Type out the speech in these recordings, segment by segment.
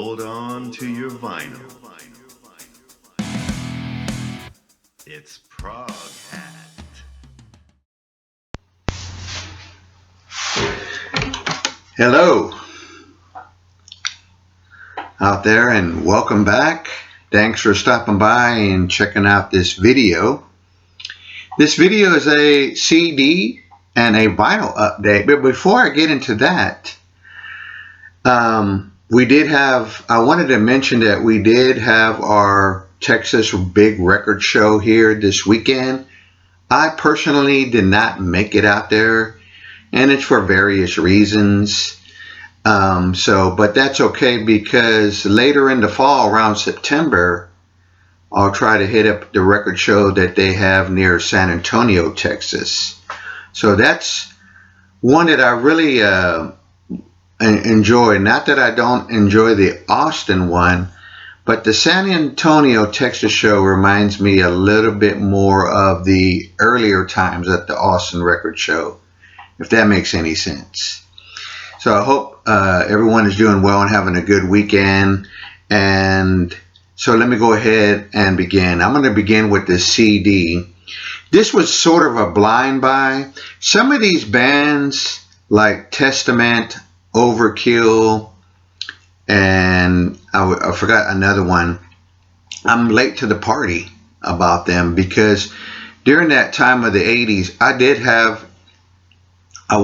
hold on to your vinyl. It's Prog Hat. Hello out there and welcome back. Thanks for stopping by and checking out this video. This video is a CD and a vinyl update, but before I get into that, I wanted to mention that we did have our Texas big record show here this weekend. I personally did not make it out there, and it's for various reasons. But that's okay, because later in the fall, around September, I'll try to hit up the record show that they have near San Antonio, Texas. So that's one that I really enjoy. Not that I don't enjoy the Austin one, but the San Antonio, Texas show reminds me a little bit more of the earlier times at the Austin record show, if that makes any sense. So I hope everyone is doing well and having a good weekend. And so let me go ahead and begin. I'm going to begin with this CD. This was sort of a blind buy. Some of these bands like Testament, Overkill, and I forgot another one. I'm late to the party about them because during that time of the 80s, I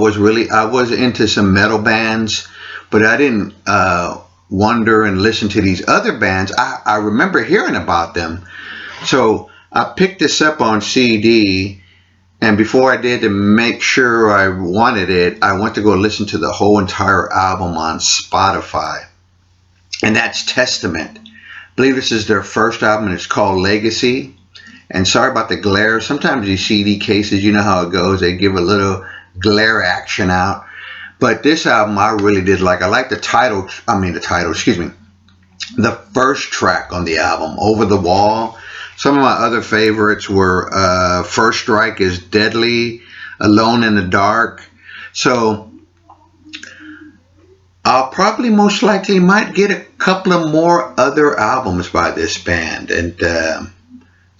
was into some metal bands, but I didn't wonder and listen to these other bands. I remember hearing about them. So I picked this up on CD, and before I did, to make sure I wanted it, I went to go listen to the whole entire album on Spotify. And that's Testament. I believe this is their first album, and it's called Legacy. And sorry about the glare. Sometimes these CD cases, you know how it goes, they give a little glare action out. But this album I really did like. I like the first track on the album, Over the Wall. Some of my other favorites were First Strike is Deadly, Alone in the Dark. So I'll probably most likely might get a couple of more other albums by this band. And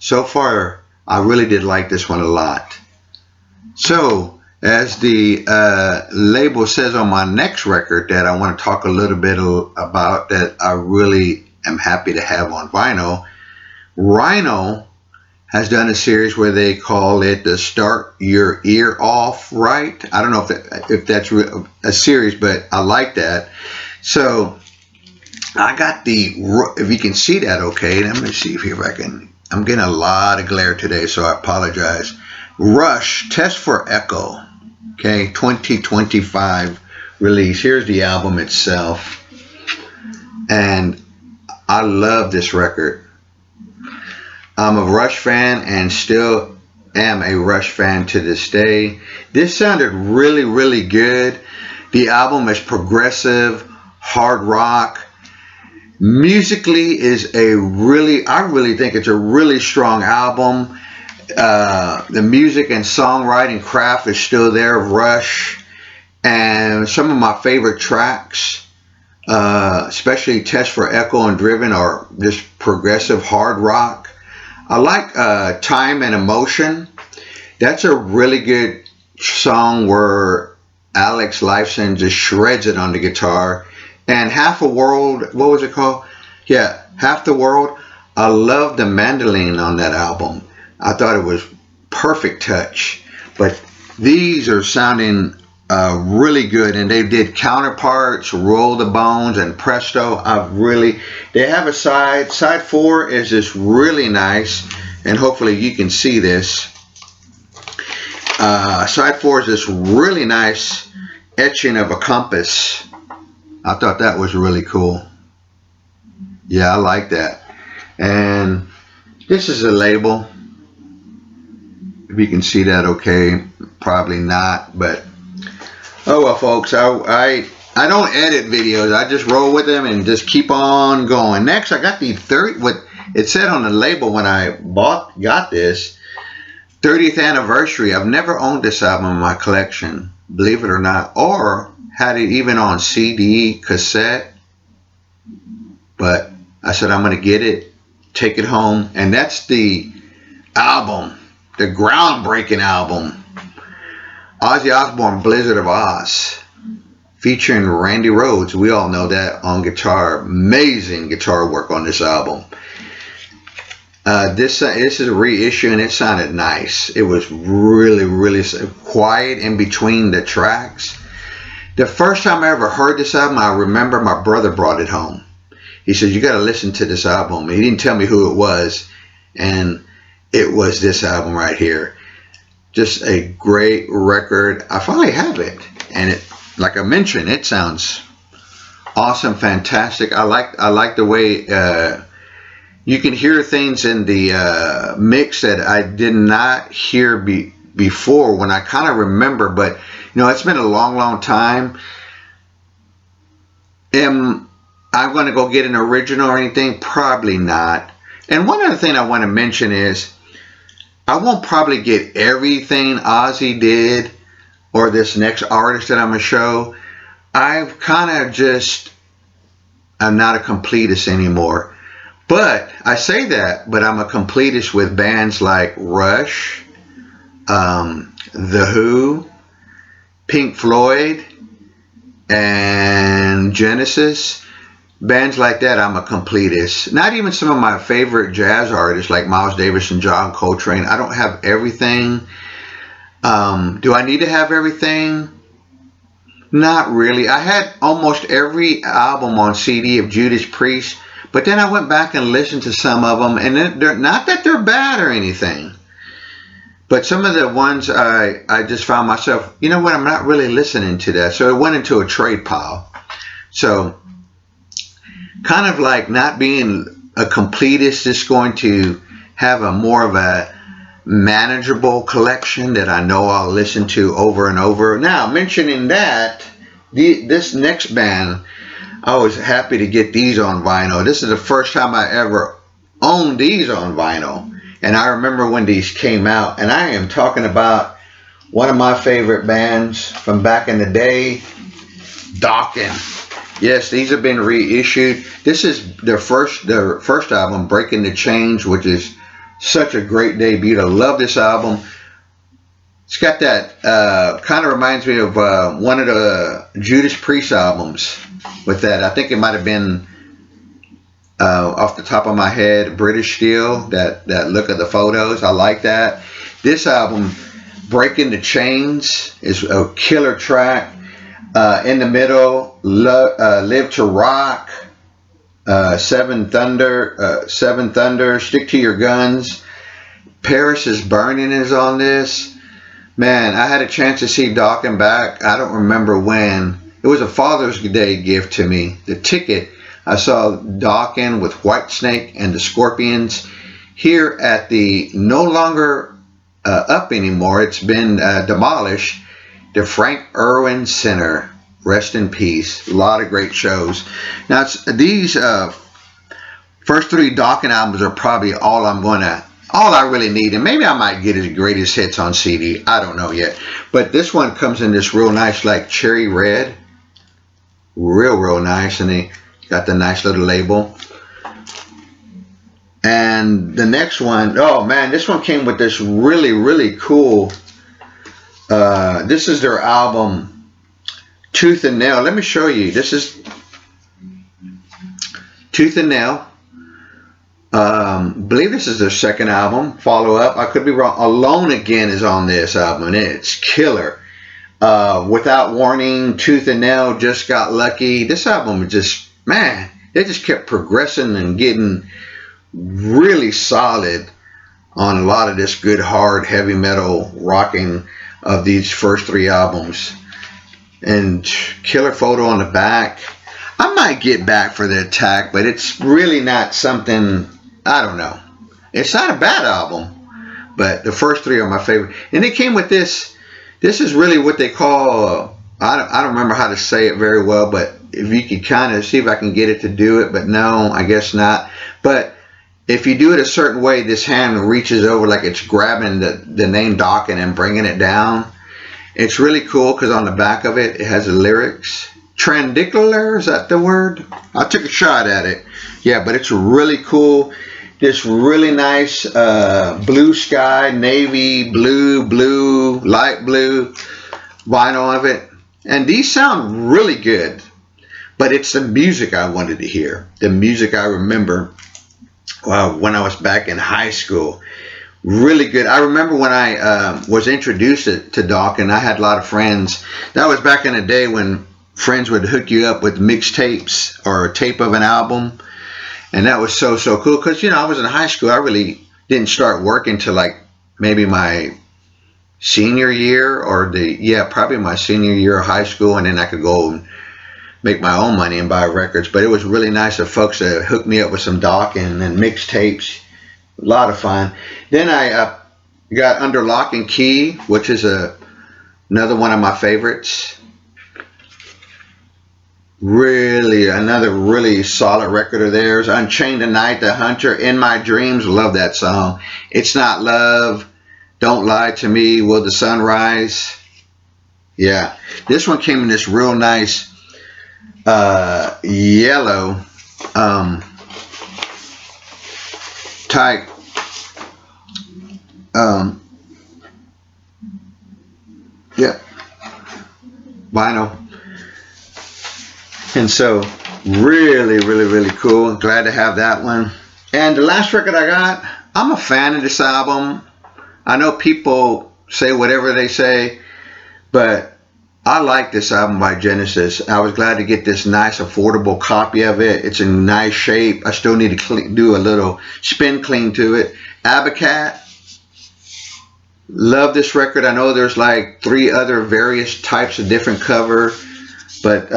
so far I really did like this one a lot. So as the label says on my next record that I want to talk a little bit about, that I really am happy to have on vinyl, Rhino has done a series where they call it the Start Your Ear Off Right. I don't know if that's a series, but I like that. So I got if you can see that okay, let me see if I can. I'm getting a lot of glare today, so I apologize. Rush, Test for Echo. Okay, 2025 release. Here's the album itself. And I love this record. I'm a Rush fan and still am a Rush fan to this day. This sounded really, really good. The album is progressive, hard rock. Musically I really think it's a really strong album. The music and songwriting craft is still there, Rush, and some of my favorite tracks, especially Test for Echo and Driven, are just progressive hard rock. I like Time and Emotion. That's a really good song where Alex Lifeson just shreds it on the guitar. And Half a World, what was it called? Yeah, Half the World. I love the mandolin on that album. I thought it was perfect touch. But these are sounding really good, and they did Counterparts, Roll the Bones, and Presto. They have a side 4 is just really nice, and hopefully you can see this. Side 4 is this really nice etching of a compass. I thought that was really cool. Yeah, I like that. And this is a label. If you can see that okay, probably not, but oh well, folks. I don't edit videos. I just roll with them and just keep on going. Next, I got the what it said on the label when I got this, 30th anniversary. I've never owned this album in my collection, believe it or not, or had it even on CD, cassette. but I said I'm going to get it, take it home, and that's the album, the groundbreaking album, Ozzy Osbourne, Blizzard of Oz, featuring Randy Rhoads. We all know that on guitar. Amazing guitar work on this album. This is a reissue, and it sounded nice. It was really, really quiet in between the tracks. The first time I ever heard this album, I remember my brother brought it home. He said, you got to listen to this album. He didn't tell me who it was, and it was this album right here. Just a great record. I finally have it, and it, like I mentioned, it sounds awesome, fantastic. I like the way you can hear things in the mix that I did not hear before when I kind of remember, but you know, it's been a long time. Am I going to go get an original or anything? Probably not. And one other thing I want to mention is I won't probably get everything Ozzy did or this next artist that I'm going to show. I've kind of just, I'm not a completist anymore. But I say that, but I'm a completist with bands like Rush, The Who, Pink Floyd, and Genesis. Bands like that, I'm a completist. Not even some of my favorite jazz artists like Miles Davis and John Coltrane. I don't have everything. Do I need to have everything? Not really. I had almost every album on CD of Judas Priest, but then I went back and listened to some of them, and they're not that they're bad or anything. But some of the ones I just found myself, you know what, I'm not really listening to that. So it went into a trade pile. So kind of like not being a completist, just going to have a more of a manageable collection that I know I'll listen to over and over. Now, mentioning that, this next band, I was happy to get these on vinyl. This is the first time I ever owned these on vinyl. And I remember when these came out, and I am talking about one of my favorite bands from back in the day, Dokken. Yes, these have been reissued. This is their first album, Breaking the Chains, which is such a great debut. I love this album. It's got that, kind of reminds me of one of the Judas Priest albums with that. I think it might have been, off the top of my head, British Steel, that look of the photos. I like that. This album, Breaking the Chains, is a killer track. In the middle, Live to Rock, Seven Thunder, Stick to Your Guns, Paris is Burning is on this. Man, I had a chance to see Dokken back. I don't remember when. It was a Father's Day gift to me. The ticket, I saw Dokken with Whitesnake and the Scorpions here at the no longer up anymore. It's been demolished. The Frank Irwin Center. Rest in peace. A lot of great shows. Now, these first three Dokken albums are probably all I really need. And maybe I might get his greatest hits on CD. I don't know yet. But this one comes in this real nice, like cherry red. Real nice. And they got the nice little label. And the next one, oh man, this one came with this really cool. This is their album, Tooth and Nail. Let me show you. This is Tooth and Nail. Believe this is their second album, follow-up. I could be wrong. Alone Again is on this album, and it's killer. Without Warning, Tooth and Nail, Just Got Lucky. This album is just, man, it just kept progressing and getting really solid on a lot of this good, hard, heavy metal rocking of these first three albums. And killer photo on the back. I might get back for the Attack, but it's really not something, I don't know. It's not a bad album, but the first three are my favorite. And it came with this. This is really what they call, I don't remember how to say it very well, but if you could kind of see if I can get it to do it, but no, I guess not. But if you do it a certain way, this hand reaches over like it's grabbing the name Dokken and bringing it down. It's really cool because on the back of it, it has the lyrics. Trendicular, is that the word? I took a shot at it. Yeah, but it's really cool. This really nice blue sky, navy, blue, light blue vinyl of it. And these sound really good. But it's the music I wanted to hear. The music I remember when I was back in high school. Really good. I remember when I was introduced to Dokken, I had a lot of friends. That was back in the day when friends would hook you up with mixtapes or a tape of an album. And that was so cool because, you know, I was in high school. I really didn't start working till like maybe my senior year or probably my senior year of high school. And then I could go and make my own money and buy records. But it was really nice of folks to hook me up with some Dokken and mixtapes. A lot of fun. Then I got Under Lock and Key, which is another one of my favorites. Another really solid record of theirs. Unchained Tonight, The Hunter, In My Dreams. Love that song. It's Not Love, Don't Lie to Me, Will the Sun Rise? Yeah. This one came in this real nice yellow type vinyl. And so really cool. Glad to have that one. And the last record I got, I'm a fan of this album. I know people say whatever they say, but I like this album by Genesis. I was glad to get this nice affordable copy of it. It's in nice shape. I still need to do a little spin clean to it. Abacat. Love this record. I know there's like 3 other various types of different cover, but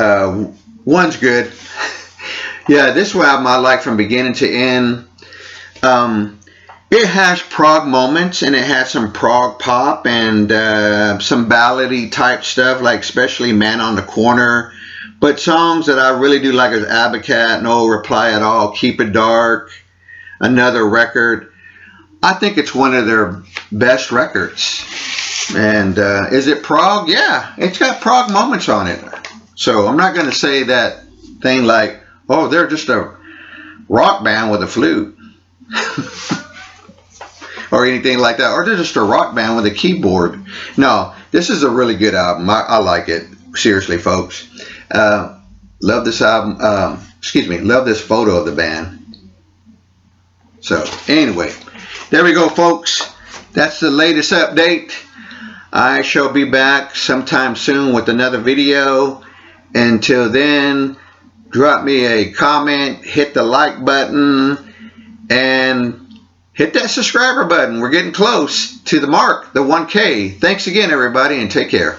one's good. Yeah, this album I like from beginning to end. It has prog moments, and it has some prog pop and some ballady type stuff, like especially Man on the Corner. But songs that I really do like is Abacat, No Reply at All, Keep It Dark, Another Record. I think it's one of their best records. And is it prog? Yeah, it's got prog moments on it. So I'm not going to say that thing like, oh, they're just a rock band with a flute. Or anything like that. Or they're just a rock band with a keyboard. No, this is a really good album. I like it. Seriously, folks. Love this album. Love this photo of the band. So, anyway. There we go, folks. That's the latest update. I shall be back sometime soon with another video. Until then, drop me a comment, hit the like button, and hit that subscriber button. We're getting close to the mark, the 1K. Thanks again, everybody, and take care.